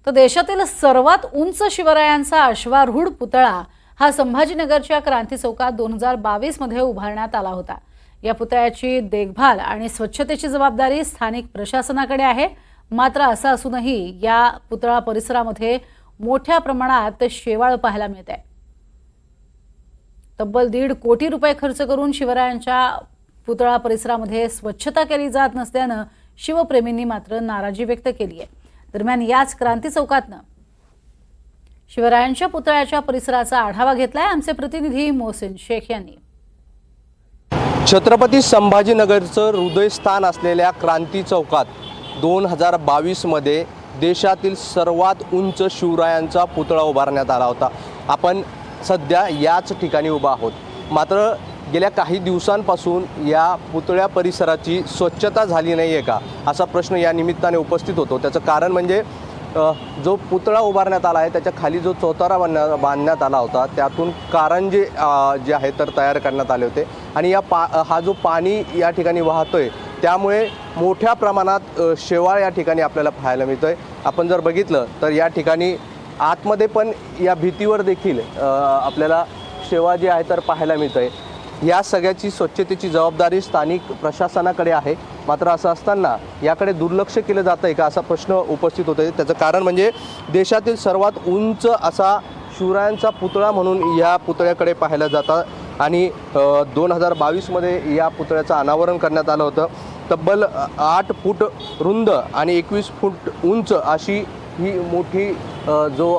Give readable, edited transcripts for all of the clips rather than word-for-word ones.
तर देशातील सर्वात उंच शिवरायांचा अश्वारूढ पुतळा हा संभाजीनगरच्या क्रांती चौकात 2022 मध्ये उभारण्यात आला होता। या पुतळ्याची देखभाल आणि स्वच्छतेची जबाबदारी स्थानिक प्रशासनाकडे आहे। मात्र असं असूनही या पुतळा परिसरामध्ये मोठ्या प्रमाणात शेवाळ पाहायला मिळते। तब्बल 1.5 कोटी रुपये खर्च करून शिवरायांच्या पुतळा परिसरामध्ये स्वच्छता केली जात नसल्याने शिवप्रेमींनी मात्र नाराजी व्यक्त केली आहे। दरम्यान याच क्रांती चौकातनं शिवरायांच्या पुतळ्याच्या परिसराचा आढावा घेतलाय आमचे प्रतिनिधी मोहसिन शेख यांनी। छत्रपती संभाजीनगरचं हृदयस्थान असलेल्या क्रांती चौकात 2022 मध्ये देशातील सर्वात उंच शिवरायांचा पुतळा उभारण्यात आला होता। आपण सध्या याच ठिकाणी उभा आहोत। मात्र गेल्या काही दिवसांपासून या पुतळ्या परिसराची स्वच्छता झाली नाही आहे का असा प्रश्न या निमित्ताने उपस्थित होतो। त्याचं कारण म्हणजे जो पुतळा उभारण्यात आला आहे त्याच्या खाली जो चौतारा बांधण्यात आला होता त्यातून कारंजे जे आहे तर तयार करण्यात आले होते आणि हा जो पाणी या ठिकाणी वाहतोय त्यामुळे मोठ्या प्रमाणात शेवाळ या ठिकाणी आपल्याला पाहायला मिळतोय। आपण जर बघितलं तर या ठिकाणी आतमध्ये पण या भीतीवर देखील आपल्याला शेवाळ जे आहे तर पाहायला मिळतंय। या सगळ्याची स्वच्छतेची जबाबदारी स्थानिक प्रशासनाकडे आहे। मात्र असं असताना याकडे दुर्लक्ष केलं जातं आहे का असा प्रश्न उपस्थित होतोय। त्याचं कारण म्हणजे देशातील सर्वात उंच असा शिवरायांचा पुतळा म्हणून या पुतळ्याकडे पाहायला जातं आणि 2022 मध्ये या पुतळ्याचं अनावरण करण्यात आलं होतं। तब्बल 8 फूट रुंद आणि 21 फूट उंच अशी ही मोठी जो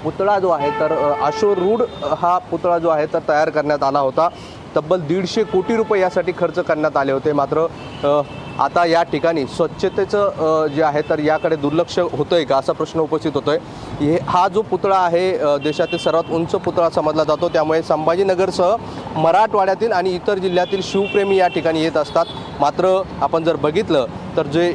पुतळा जो आहे तर अश्वारूढ हा पुतळा जो आहे तर तयार करण्यात आला होता। तब्बल 150 कोटी रुपये यासाठी खर्च करण्यात आले होते। मात्र आता या ठिकाणी स्वच्छतेचं जे आहे तर याकडे दुर्लक्ष होतंय का असा प्रश्न उपस्थित होतोय। हा जो पुतळा आहे देशातील सर्वात उंच पुतळा समजला जातो। त्यामुळे संभाजीनगरसह मराठवाड्यातील आणि इतर जिल्ह्यातील शिवप्रेमी या ठिकाणी येत असतात। मात्र आपण जर बघितलं तर जे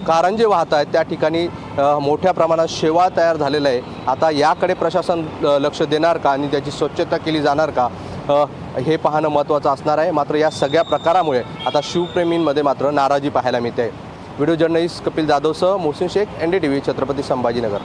कारंजे वाहत आहेत त्या ठिकाणी मोठ्या प्रमाणात शेवाळ तयार झालेला आहे। आता याकडे प्रशासन लक्ष देणार का आणि त्याची स्वच्छता केली जाणार का हे पाहणं महत्त्वाचं असणार आहे। मात्र या सगळ्या प्रकारामुळे आता शिवप्रेमींमध्ये मात्र नाराजी पाहायला मिळते। व्हिडिओ जर्नलिस्ट कपिल जाधवसह मोहसिन शेख, NDTV, छत्रपती संभाजीनगर।